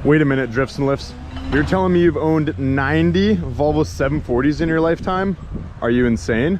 Wait a minute, Drifts and Lifts. You're telling me you've owned 90 Volvo 740s in your lifetime? Are you insane?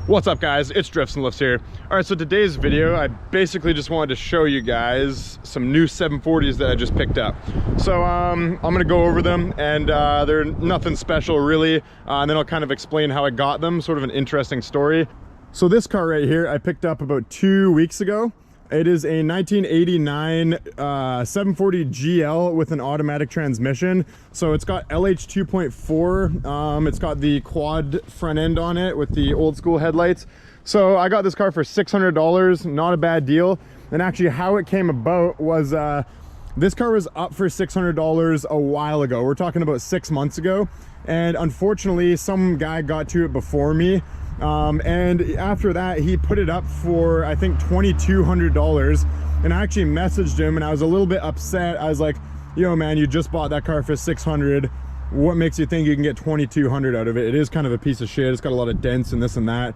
What's up, guys? It's Drifts and Lifts here. All right, so today's video, I basically just wanted to show you guys some new 740s that I just picked up. So I'm gonna go over them, and they're nothing special really, and then I'll kind of explain how I got them, sort of an interesting story. So this car right here, I picked up about 2 weeks ago. It is a 1989 740 GL with an automatic transmission. So it's got LH 2.4. It's got the quad front end on it with the old school headlights. So I got this car for $600, not a bad deal. And actually how it came about was this car was up for $600 a while ago. We're talking about 6 months ago. And unfortunately, some guy got to it before me. And after that, he put it up for, I think, $2,200. And I actually messaged him and I was a little bit upset. I was like, yo man, you just bought that car for $600. What makes you think you can get $2,200 out of it? It is kind of a piece of shit. It's got a lot of dents and this and that.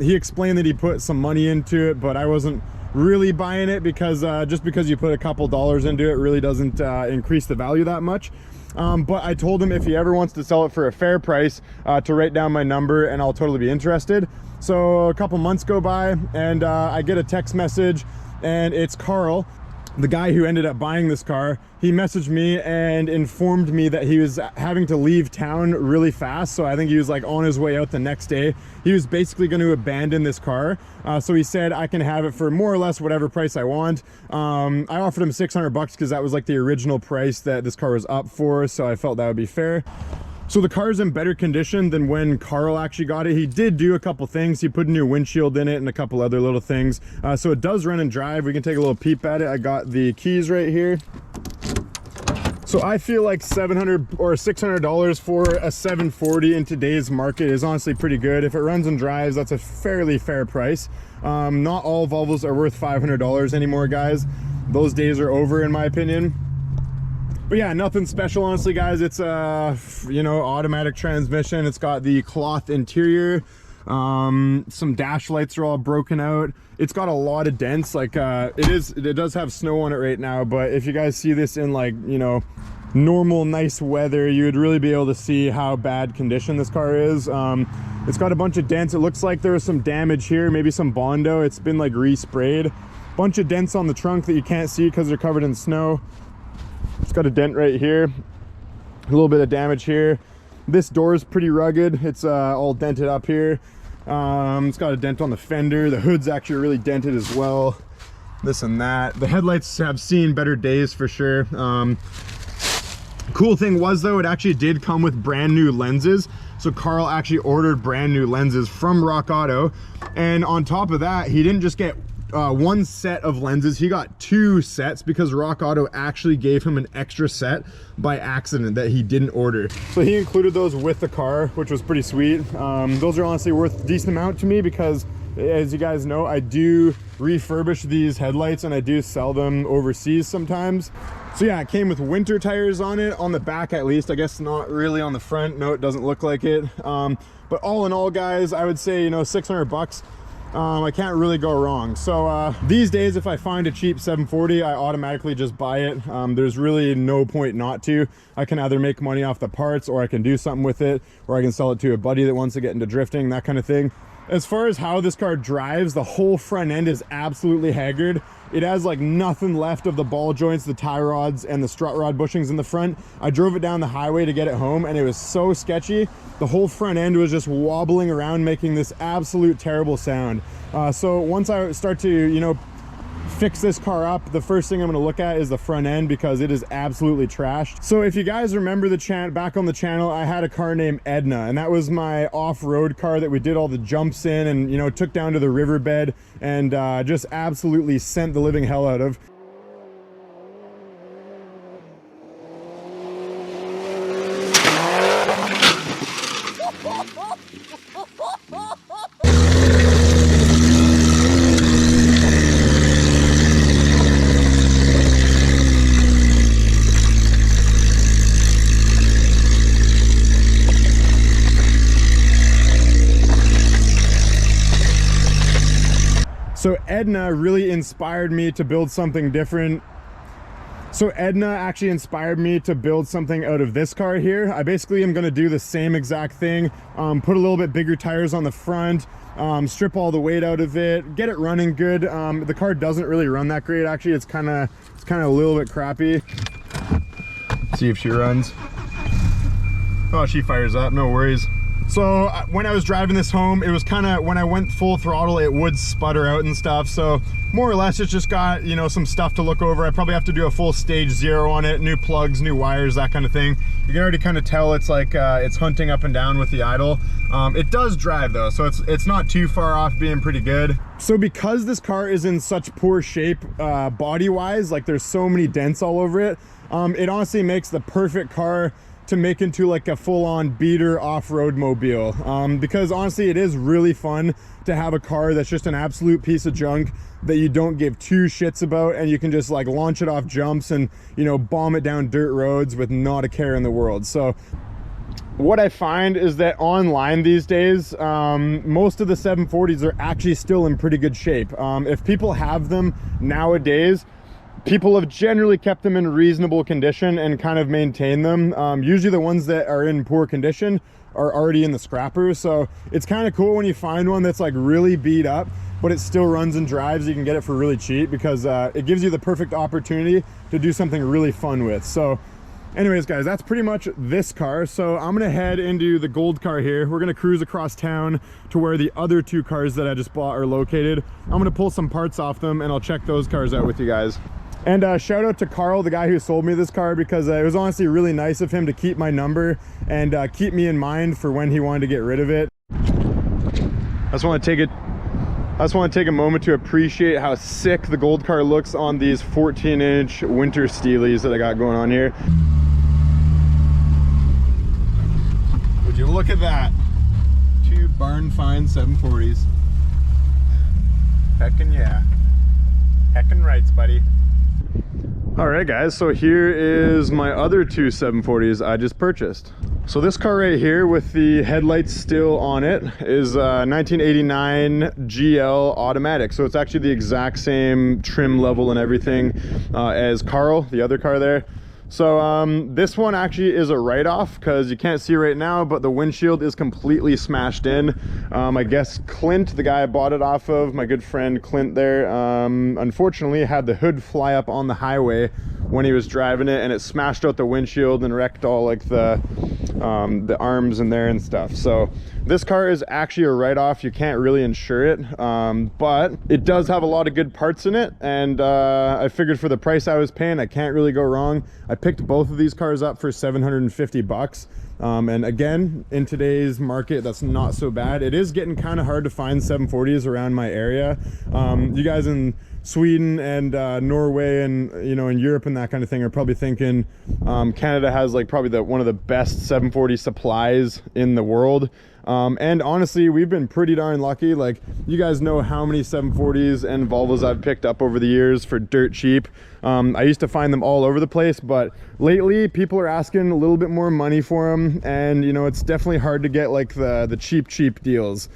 He explained that he put some money into it, but I wasn't really buying it because just because you put a couple dollars into it really doesn't increase the value that much. But I told him if he ever wants to sell it for a fair price to write down my number, and I'll totally be interested. So a couple months go by and I get a text message, and it's Carl, the guy who ended up buying this car. He messaged me and informed me that he was having to leave town really fast. So I think he was like on his way out the next day. He was basically going to abandon this car. So he said, I can have it for more or less whatever price I want. I offered him $600 because that was like the original price that this car was up for. So I felt that would be fair. So the car's in better condition than when Carl actually got it. He did do a couple things. He put a new windshield in it and a couple other little things. So it does run and drive. We can take a little peep at it. I got the keys right here. So I feel like $700 or $600 for a 740 in today's market is honestly pretty good. If it runs and drives, that's a fairly fair price. Not all Volvos are worth $500 anymore, guys. Those days are over, in my opinion. But yeah, nothing special, honestly, guys. It's a, you know, automatic transmission. It's got the cloth interior. Some dash lights are all broken out. It's got a lot of dents. Like it does have snow on it right now, but if you guys see this in, like, you know, normal nice weather, you would really be able to see how bad condition this car is. It's got a bunch of dents. It looks like there was some damage here, maybe some Bondo. It's been like resprayed. Bunch of dents on the trunk that you can't see because they're covered in snow. It's got a dent right here, a little bit of damage here. This door is pretty rugged. It's all dented up here. It's got a dent on the fender. The hood's actually really dented as well. This and that. The headlights have seen better days for sure. Cool thing was, though, it actually did come with brand new lenses. So Carl actually ordered brand new lenses from Rock Auto. And on top of that, he didn't just get one set of lenses, he got 2 sets because Rock Auto actually gave him an extra set by accident that he didn't order. So he included those with the car, which was pretty sweet. Those are honestly worth a decent amount to me because, as you guys know, I do refurbish these headlights and I do sell them overseas sometimes. So yeah, it came with winter tires on it, on the back at least. I guess not really on the front. No, it doesn't look like it. But all in all, guys, I would say, you know, $600. I can't really go wrong. So these days, if I find a cheap 740, I automatically just buy it. There's really no point not to. I can either make money off the parts, or I can do something with it, or I can sell it to a buddy that wants to get into drifting, that kind of thing. As far as how this car drives, the whole front end is absolutely haggard. It has like nothing left of the ball joints, the tie rods, and the strut rod bushings in the front. I drove it down the highway to get it home, and it was so sketchy. The whole front end was just wobbling around, making this absolute terrible sound. So once I start to, you know, fix this car up, the first thing I'm going to look at is the front end because it is absolutely trashed. So if you guys remember the back on the channel, I had a car named Edna, and that was my off-road car that we did all the jumps in and, you know, took down to the riverbed and just absolutely sent the living hell out of. So Edna really inspired me to build something different. So Edna actually inspired me to build something out of this car here. I basically am going to do the same exact thing, put a little bit bigger tires on the front, strip all the weight out of it, get it running good. The car doesn't really run that great actually. It's kind of a little bit crappy. See if she runs. Oh, she fires up, no worries. So when I was driving this home, it was kind of, when I went full throttle, it would sputter out and stuff. So more or less, it's just got, you know, some stuff to look over. I probably have to do a full stage 0 on it, new plugs, new wires, that kind of thing. You can already kind of tell it's like, it's hunting up and down with the idle. It does drive though, so it's not too far off being pretty good. So because this car is in such poor shape body-wise, like there's so many dents all over it, it honestly makes the perfect car to make into like a full-on beater off-road mobile, because honestly it is really fun to have a car that's just an absolute piece of junk that you don't give two shits about, and you can just like launch it off jumps and, you know, bomb it down dirt roads with not a care in the world. So what I find is that online these days, most of the 740s are actually still in pretty good shape. If people have them nowadays, people have generally kept them in reasonable condition and kind of maintained them. Usually the ones that are in poor condition are already in the scrappers. So it's kind of cool when you find one that's like really beat up, but it still runs and drives. You can get it for really cheap because it gives you the perfect opportunity to do something really fun with. So anyways, guys, that's pretty much this car. So I'm gonna head into the gold car here. We're gonna cruise across town to where the other two cars that I just bought are located. I'm gonna pull some parts off them and I'll check those cars out with you guys. And shout out to Carl, the guy who sold me this car, because it was honestly really nice of him to keep my number and keep me in mind for when he wanted to get rid of it. I just want to take a moment to appreciate how sick the gold car looks on these 14-inch winter steelies that I got going on here. Would you look at that? Two barn fine 740s. Heckin' yeah. Heckin' rights, buddy. All right, guys, so here is my other two 740s I just purchased. So this car right here with the headlights still on it is a 1989 GL automatic. So it's actually the exact same trim level and everything as Carl, the other car there. So this one actually is a write-off because you can't see right now, but the windshield is completely smashed in. I guess Clint, the guy I bought it off of, my good friend Clint there, unfortunately had the hood fly up on the highway when he was driving it, and it smashed out the windshield and wrecked all like the arms in there and stuff. So this car is actually a write-off. You can't really insure it, but it does have a lot of good parts in it, and I figured for the price I was paying, I can't really go wrong. I picked both of these cars up for 750 bucks. And again, in today's market, that's not so bad. It is getting kind of hard to find 740s around my area. You guys in Sweden and Norway and, you know, in Europe and that kind of thing are probably thinking Canada has like probably one of the best 740 supplies in the world. And honestly, we've been pretty darn lucky. Like, you guys know how many 740s and Volvos I've picked up over the years for dirt cheap. I used to find them all over the place, but lately people are asking a little bit more money for them, and you know, it's definitely hard to get like the cheap deals.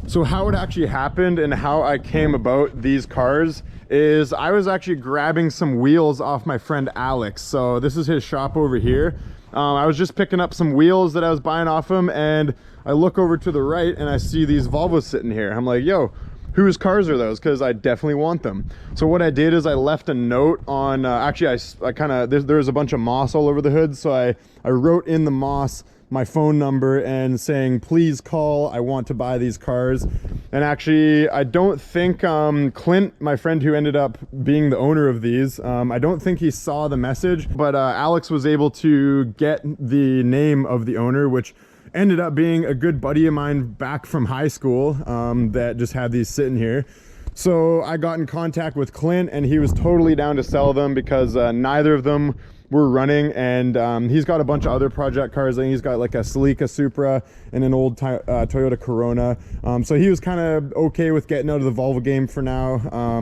So how it actually happened and how I came about these cars is I was actually grabbing some wheels off my friend Alex. So this is his shop over here. I was just picking up some wheels that I was buying off him, and I look over to the right and I see these Volvos sitting here. I'm like, yo, whose cars are those? Because I definitely want them. So what I did is I left a note on, actually I kind of, there's a bunch of moss all over the hood, so I wrote in the moss my phone number and saying, please call, I want to buy these cars. And actually, I don't think Clint, my friend who ended up being the owner of these, I don't think he saw the message, but Alex was able to get the name of the owner, which ended up being a good buddy of mine back from high school that just had these sitting here. So I got in contact with Clint, and he was totally down to sell them because neither of them were running, and he's got a bunch of other project cars. I think he's got like a Celica Supra and an old Toyota Corona. So he was kind of okay with getting out of the Volvo game for now.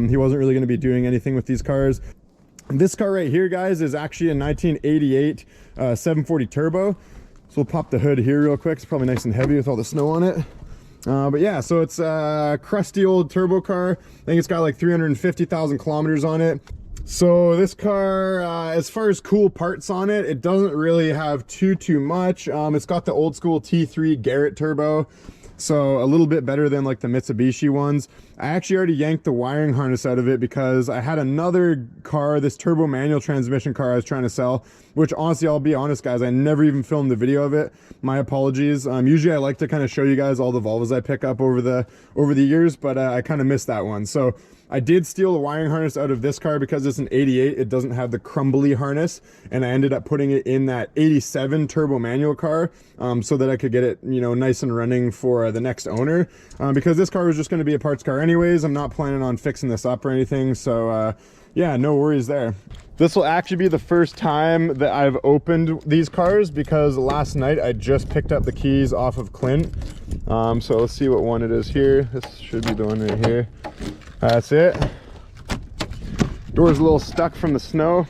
He wasn't really going to be doing anything with these cars. This car right here, guys, is actually a 1988 740 Turbo. So we'll pop the hood here real quick. It's probably nice and heavy with all the snow on it. But yeah, so it's a crusty old turbo car. I think it's got like 350,000 kilometers on it. So this car, as far as cool parts on it, it doesn't really have too much. It's got the old school T3 Garrett turbo, so a little bit better than like the Mitsubishi ones. I actually already yanked the wiring harness out of it because I had another car, this turbo manual transmission car I was trying to sell, which honestly, I'll be honest guys, I never even filmed the video of it. My apologies. Usually I like to kind of show you guys all the Volvos I pick up over the years, but I kind of missed that one. So I did steal the wiring harness out of this car because it's an 88. It doesn't have the crumbly harness, and I ended up putting it in that 87 turbo manual car so that I could get it, you know, nice and running for the next owner, because this car was just going to be a parts car anyways. I'm not planning on fixing this up or anything, so yeah, no worries there. This will actually be the first time that I've opened these cars because last night I just picked up the keys off of Clint. So let's see what one it is here. This should be the one right here. That's it. Door's a little stuck from the snow.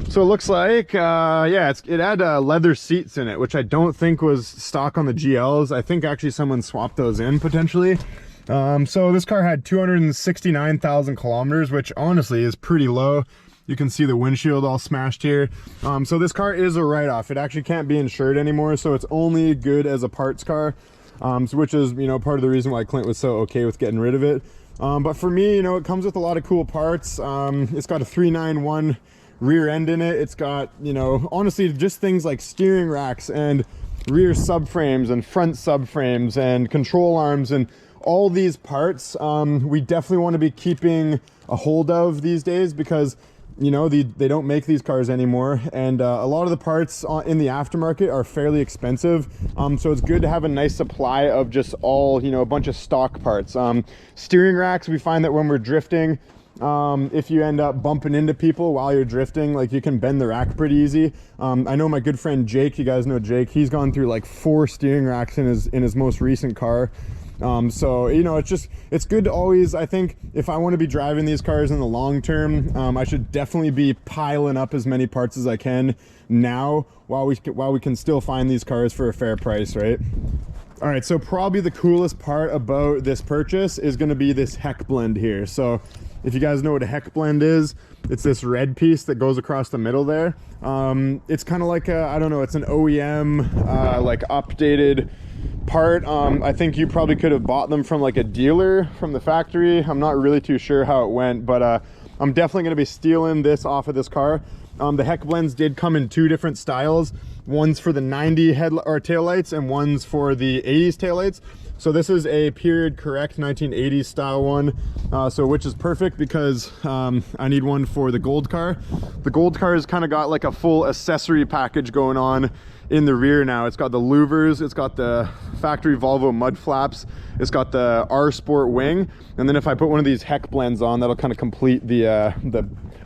So it looks like, yeah, it had leather seats in it, which I don't think was stock on the GLs. I think actually someone swapped those in potentially. So this car had 269,000 kilometers, which honestly is pretty low. You can see the windshield all smashed here. So this car is a write-off. It actually can't be insured anymore, so it's only good as a parts car, which is, you know, part of the reason why Clint was so okay with getting rid of it. But for me, you know, it comes with a lot of cool parts. It's got a 391 rear end in it. It's got, you know, honestly, just things like steering racks and rear subframes and front subframes and control arms and all these parts. We definitely want to be keeping a hold of these days because, you know, they don't make these cars anymore, and a lot of the parts in the aftermarket are fairly expensive, so it's good to have a nice supply of just all, you know, a bunch of stock parts. Steering racks, we find that when we're drifting, if you end up bumping into people while you're drifting, like, you can bend the rack pretty easy. I know my good friend Jake, you guys know Jake, he's gone through like 4 steering racks in his most recent car. So, you know, it's good to always, I think if I want to be driving these cars in the long term, I should definitely be piling up as many parts as I can now while we can still find these cars for a fair price, right? All right, so probably the coolest part about this purchase is going to be this heck blend here. So if you guys know what a heck blend is, it's this red piece that goes across the middle there. It's kind of like I don't know, it's an OEM like updated part. I think you probably could have bought them from like a dealer from the factory. I'm not really too sure how it went, but I'm definitely going to be stealing this off of this car. The heck blends did come in 2 different styles. One's for the 90 taillights and one's for the 80s taillights. So this is a period correct 1980s style one, so which is perfect because I need one for the gold car. The gold car has kind of got like a full accessory package going on in the rear now. It's got the louvers, it's got the factory Volvo mud flaps, it's got the R Sport wing, and then if I put one of these heck blends on, that'll kind of complete the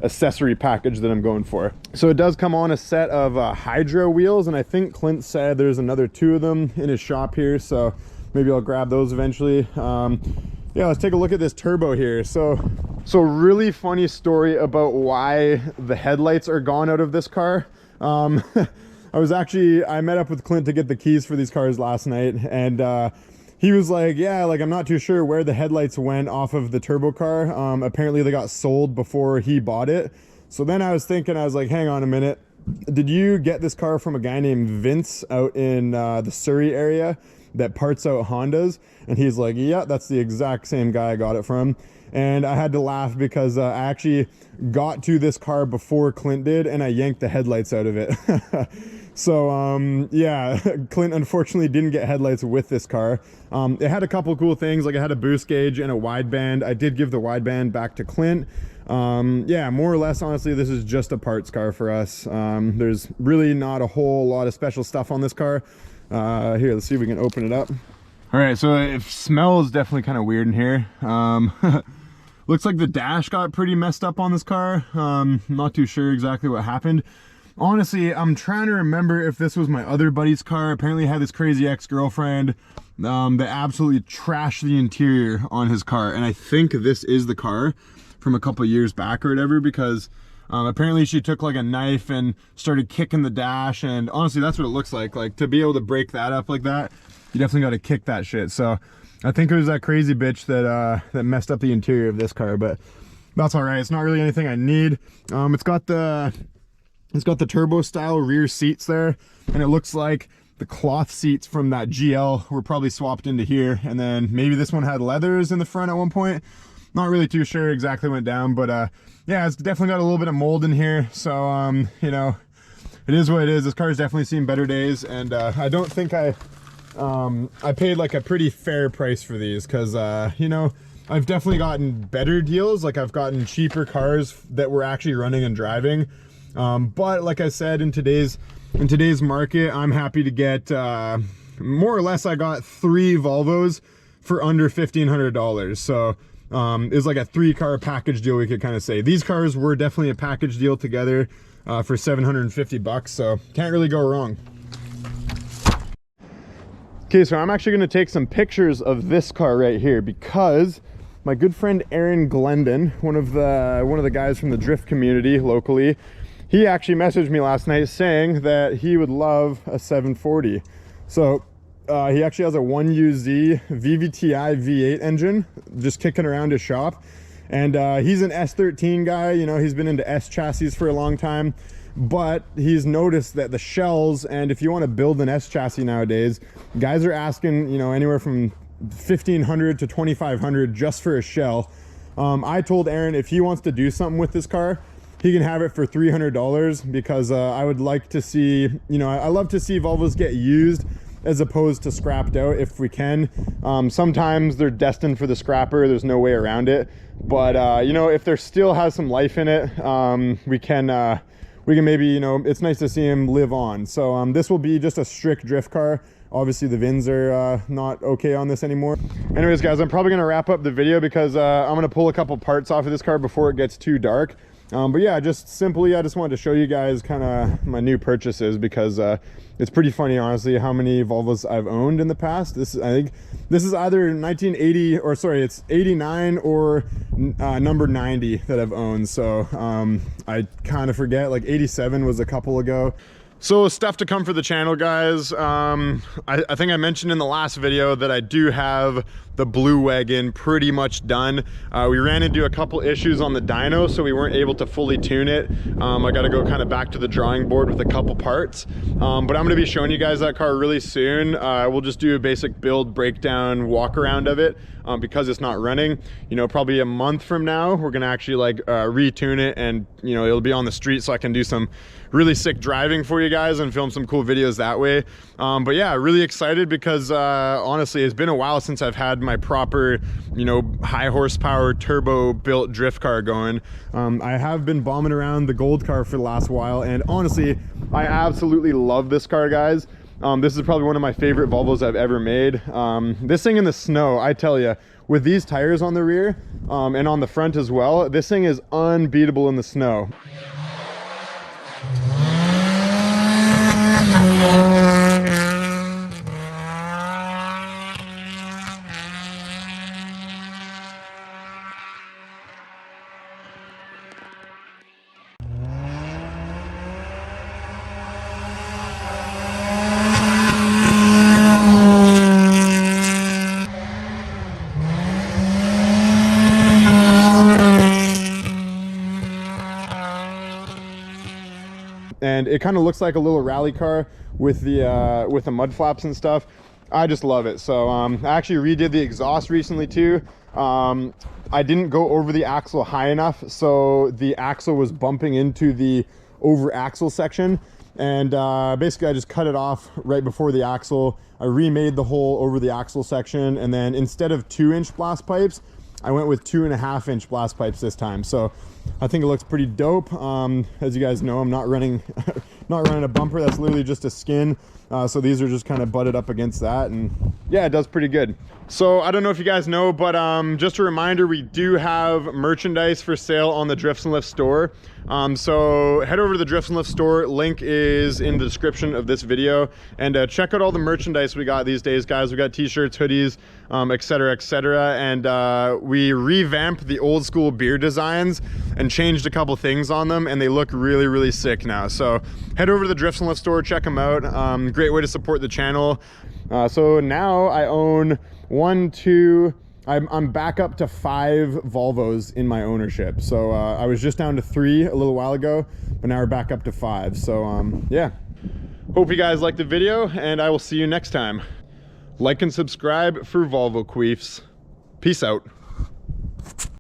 accessory package that I'm going for. So it does come on a set of Hydro wheels, and I think Clint said there's another 2 of them in his shop here, so maybe I'll grab those eventually. Yeah, let's take a look at this turbo here. So really funny story about why the headlights are gone out of this car. I met up with Clint to get the keys for these cars last night, and he was like, yeah, like, I'm not too sure where the headlights went off of the turbo car. Apparently they got sold before he bought it. So then I was thinking, I was like, hang on a minute, did you get this car from a guy named Vince out in the Surrey area that parts out Hondas? And he's like, yeah, that's the exact same guy I got it from. And I had to laugh because I actually got to this car before Clint did, and I yanked the headlights out of it. So yeah, Clint unfortunately didn't get headlights with this car. It had a couple cool things, like it had a boost gauge and a wideband. I did give the wideband back to Clint. Yeah, more or less, honestly, this is just a parts car for us. There's really not a whole lot of special stuff on this car. Here, let's see if we can open it up. All right, so it smells definitely kind of weird in here. Looks like the dash got pretty messed up on this car. Not too sure exactly what happened. Honestly, I'm trying to remember if this was my other buddy's car. Apparently he had this crazy ex-girlfriend that absolutely trashed the interior on his car. And I think this is the car from a couple years back or whatever, because apparently she took like a knife and started kicking the dash. And honestly, that's what it looks like. Like, to be able to break that up like that, you definitely got to kick that shit. So I think it was that crazy bitch that that messed up the interior of this car. But That's all right. It's not really anything I need. It's got the turbo style rear seats there, and it looks like the cloth seats from that GL were probably swapped into here, and then maybe this one had leathers in the front at one point. Not really too sure exactly went down, but yeah, it's definitely got a little bit of mold in here, so you know, it is what it is. This car's definitely seen better days, and I don't think I paid like a pretty fair price for these, because you know, I've definitely gotten better deals. Like, I've gotten cheaper cars that were actually running and driving, but like I said, in today's market, I'm happy to get more or less, I got 3 Volvos for under $1,500. So it's like a 3-car package deal, we could kind of say. These cars were definitely a package deal together for 750 bucks, so can't really go wrong. Okay, so I'm actually going to take some pictures of this car right here, because my good friend Aaron Glendon, one of the guys from the drift community locally, he actually messaged me last night saying that he would love a 740. So he actually has a 1UZ VVTi V8 engine just kicking around his shop, and he's an S13 guy. You know, he's been into S chassis for a long time, but he's noticed that the shells, and if you want to build an S chassis nowadays, guys are asking, you know, anywhere from $1,500 to $2,500 just for a shell. I told Aaron if he wants to do something with this car, he can have it for $300, because I would like to see, you know, I love to see Volvos get used as opposed to scrapped out if we can. Sometimes they're destined for the scrapper, there's no way around it, but you know, if there still has some life in it, we can maybe, you know, it's nice to see him live on. So this will be just a strict drift car. Obviously the VINs are not okay on this anymore. Anyways guys, I'm probably gonna wrap up the video, because I'm gonna pull a couple parts off of this car before it gets too dark. But yeah, just simply, I just wanted to show you guys kind of my new purchases, because it's pretty funny, honestly, how many Volvos I've owned in the past. I think this is either 1980, or sorry, it's 89 or number 90 that I've owned. So I kind of forget, like 87 was a couple ago. So stuff to come for the channel, guys. I think I mentioned in the last video that I do have the blue wagon pretty much done. We ran into a couple issues on the dyno, so we weren't able to fully tune it. I got to go kind of back to the drawing board with a couple parts, but I'm going to be showing you guys that car really soon. We'll just do a basic build breakdown walk around of it, because it's not running. You know, probably a month from now, we're going to actually like retune it, and you know, it'll be on the street, so I can do some really sick driving for you guys and film some cool videos that way. But yeah, really excited, because honestly, it's been a while since I've had my proper, you know, high horsepower turbo built drift car going. I have been bombing around the gold car for the last while, and honestly, I absolutely love this car, guys. This is probably one of my favorite Volvos I've ever made. This thing in the snow, I tell you, with these tires on the rear and on the front as well, this thing is unbeatable in the snow. And it kind of looks like a little rally car with the mud flaps and stuff. I just love it. So I actually redid the exhaust recently too. I didn't go over the axle high enough, so the axle was bumping into the over axle section, and basically I just cut it off right before the axle. I remade the whole over the axle section, and then instead of 2-inch blast pipes, I went with 2.5-inch blast pipes this time. So I think it looks pretty dope. As you guys know, I'm not running a bumper. That's literally just a skin. So these are just kind of butted up against that, and yeah, it does pretty good. So I don't know if you guys know, but just a reminder, we do have merchandise for sale on the Drifts and Lifts store. So head over to the Drifts and Lifts store. Link is in the description of this video, and check out all the merchandise we got these days, guys. We got t-shirts, hoodies, etc., etc. And we revamped the old school beer designs and changed a couple things on them, and they look really, really sick now. So head over to the Drifts and Lifts store, check them out. Great way to support the channel. So now I own 1, 2, I'm back up to 5 Volvos in my ownership. So I was just down to 3 a little while ago, but now we're back up to 5. So yeah, hope you guys liked the video, and I will see you next time. Like and subscribe for Volvo queefs. Peace out.